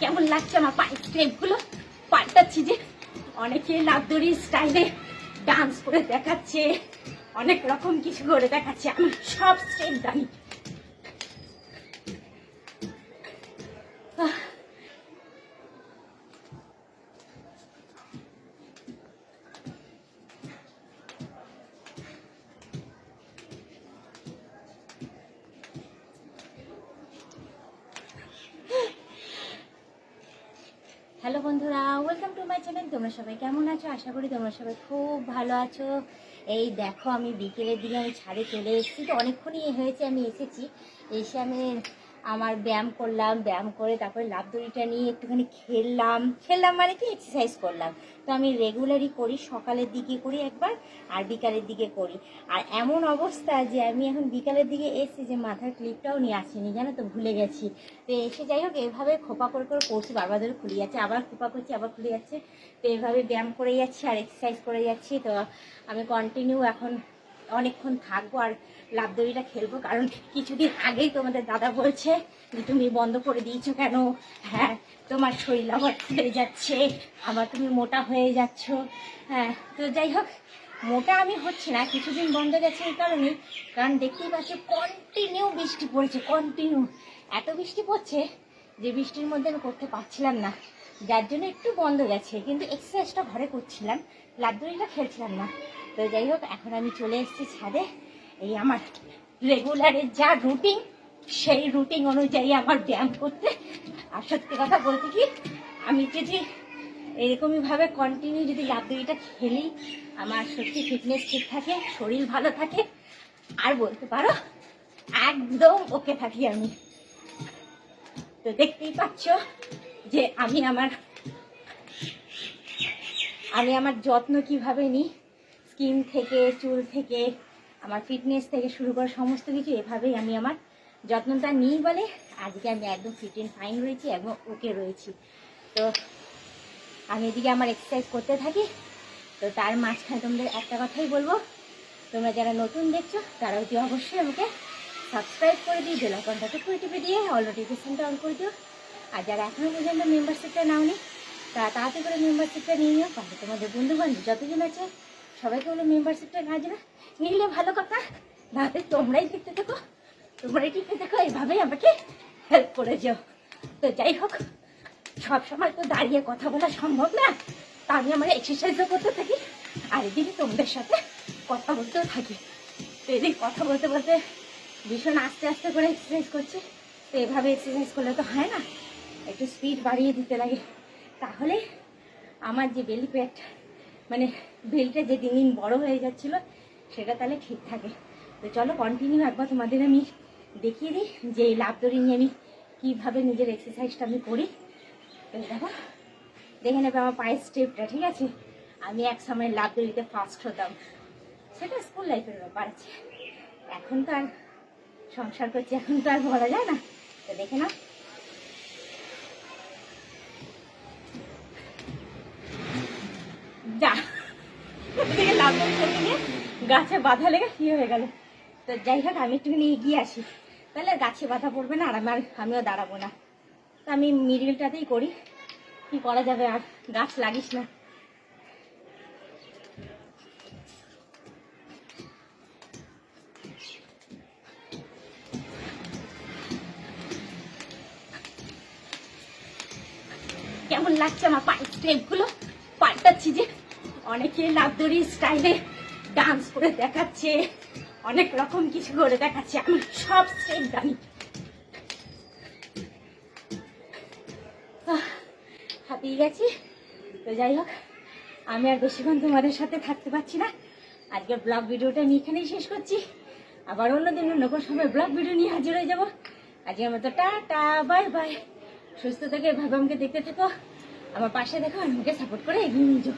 কেমন লাগছে আমার পায়ের স্টেপ গুলো পাল্টাচ্ছি যে অনেকে লাভদড়ি স্টাইলে ডান্স করে দেখাচ্ছে, অনেক রকম কিছু করে দেখাচ্ছে। আমি সব স্টেপ জানি। হ্যালো বন্ধুরা, ওয়েলকাম টু মাই চ্যানেল। তোমরা সবাই কেমন আছো? আশা করি তোমরা সবাই খুব ভালো আছো। এই দেখো, আমি বিকেলের দিকে আমি ছাদে চলে এসেছি। তো অনেকক্ষণই হয়েছে আমি এসেছি। এসে আমি আমার ব্যায়াম করলাম, ব্যায়াম করে তারপরে লাফদড়িটা নিয়ে একটুখানি খেললাম মানে কি এক্সারসাইজ করলাম। তো আমি রেগুলারই করি, সকালের দিকে করি একবার আর বিকালের দিকে করি। আর এমন অবস্থা যে আমি এখন বিকালের দিকে এসেছি যে মাথার ক্লিপটাও নিয়ে আসিনি, জানো তো, ভুলে গেছি। তো এসে যাই হোক এভাবে খোপা করে করে করছি, বারবার ধরে খুলে যাচ্ছে, আবার খোপা করছি, আবার খুলে যাচ্ছে। তো এভাবে ব্যায়াম করে যাচ্ছি আর এক্সারসাইজ করে যাচ্ছি। তো আমি কন্টিনিউ এখন অনেকক্ষণ থাকবো আর লাফদড়িটা খেলবো, কারণ কিছুদিন আগেই তোমাদের দাদা বলছে যে তুমি বন্ধ করে দিয়েছো কেন? হ্যাঁ, তোমার শরীর আবার ফুলে যাচ্ছে, আবার তুমি মোটা হয়ে যাচ্ছ। হ্যাঁ, তো যাই হোক, মোটা আমি হচ্ছে না, কিছুদিন বন্ধ গেছে এই কারণেই, কারণ দেখতেই পাচ্ছ কন্টিনিউ বৃষ্টি পড়েছে, কন্টিনিউ এত বৃষ্টি পড়ছে যে বৃষ্টির মধ্যে আমি করতে পারছিলাম না, যার জন্য একটু বন্ধ গেছে। কিন্তু এক্সারসাইজটা ঘরে করছিলাম, লাফদড়িটা খেলছিলাম না। তো যাই হোক, এখন আমি চলে এসেছি ছাদে। এই আমার রেগুলারের যা রুটিন, সেই রুটিন অনুযায়ী আমার ব্যায়াম করতে। আর সত্যি কথা বলতে কি, আমি যদি এরকমইভাবে কন্টিনিউ যদি লাফদড়িটা খেলি, আমার সত্যি ফিটনেস ঠিক থাকে, শরীর ভালো থাকে, আর বলতে পারো একদম ওকে থাকি আমি। তো দেখতেই পাচ্ছ যে আমি আমার যত্ন কিভাবে নিই, স্কিন থেকে, চুল থেকে, আমার ফিটনেস থেকে শুরু করে সমস্ত কিছু এভাবেই আমি আমার যত্নটা নিই বলে আজকে আমি একদম ফিট অ্যান্ড ফাইন রয়েছি, একদম ওকে রয়েছি। তো আমি এদিকে আমার এক্সারসাইজ করতে থাকি। তো তার মাঝখানে তোমাদের একটা কথাই বলবো, তোমরা যারা নতুন দেখছো তারা অতি অবশ্যই আমাকে সাবস্ক্রাইব করে দিই, বেল আইকনটাকে টিপে দিয়ে অল নোটিফিকেশনটা অন করে দিও। আর যারা এখনও পর্যন্ত মেম্বারশিপটা নাওনি তারা তাড়াতাড়ি করে মেম্বারশিপটা নিয়ে নিও, তাহলে তোমাদের বন্ধুবান্ধব যতজন আছে সবাইকে বলে মেম্বারশিপটা নিলে ভালো কথা। তাহলে তোমরাই দেখতে থাকো, তোমরাই টিপে থাকো, এইভাবেই আমাকে হেল্প করে যাও। তো যাই হোক, সবসময় তো দাঁড়িয়ে কথা বলা সম্ভব না, তা আমি আমার এক্সারসাইজও করতে থাকি আর এদিকে তোমাদের সাথে কথা বলতেও থাকি। তো এদিকে কথা বলতে বলতে ভীষণ আস্তে আস্তে করে এক্সারসাইজ করছি। তো এভাবে এক্সারসাইজ করলে তো হয় না, একটু স্পিড বাড়িয়ে দিতে লাগে, তাহলে আমার যে বেলি প্যাট মানে বেলটা যে দিন দিন বড়ো হয়ে যাচ্ছিলো সেটা তাহলে ঠিক থাকে। তো চলো কন্টিনিউ একবার তোমাদের আমি দেখিয়ে দিই যে এই লাফদড়ি নিয়ে আমি কীভাবে নিজের এক্সারসাইজটা আমি করি। তো দেখো, দেখে নেবে আমার পায়ের স্টেপটা, ঠিক আছে? আমি এক সময় লাফদড়িতে ফার্স্ট হতাম, সেটা স্কুল লাইফের ব্যাপার আছে, এখন তো আর সংসার করছি, এখন তো আর বলা যায় না। তো দেখে নাও, যা লাফদড়ি করতে গিয়ে গাছে বাধা লেগে কি হয়ে গেল। তো যাই হোক, আমি একটুখানি এগিয়ে আসি, তাহলে গাছে বাধা পড়বে না আর আমিও দাঁড়াবো না। তো আমি মিডিলটাতেই করি, কি করা যাবে, আর গাছ লাগিস না। কেমন লাগছে আমার পায়ের স্টেপ গুলো পাল্টাচ্ছি যে অনেকে লাফদড়ি স্টাইলে ডান্স করে দেখাচ্ছে, অনেক রকম কিছু করে দেখাচ্ছে। আমি সব স্টেপ জানি। হাঁপিয়ে গেছি। তো যাই হোক, আমি আর বেশিক্ষণ তোমাদের সাথে থাকতে পারছি না, আজকের ব্লগ ভিডিওটা আমি এখানেই শেষ করছি। আবার অন্যদিন অন্য কোনো সময় ব্লগ ভিডিও নিয়ে হাজির হয়ে যাবো। আজকের মতো টাটা, বাই বাই। সুস্থ থেকে এভাবে আমাকে দেখতে থেকো, আমার পাশে দেখো, আমাকে সাপোর্ট করে এগিয়ে নিয়ে যাও।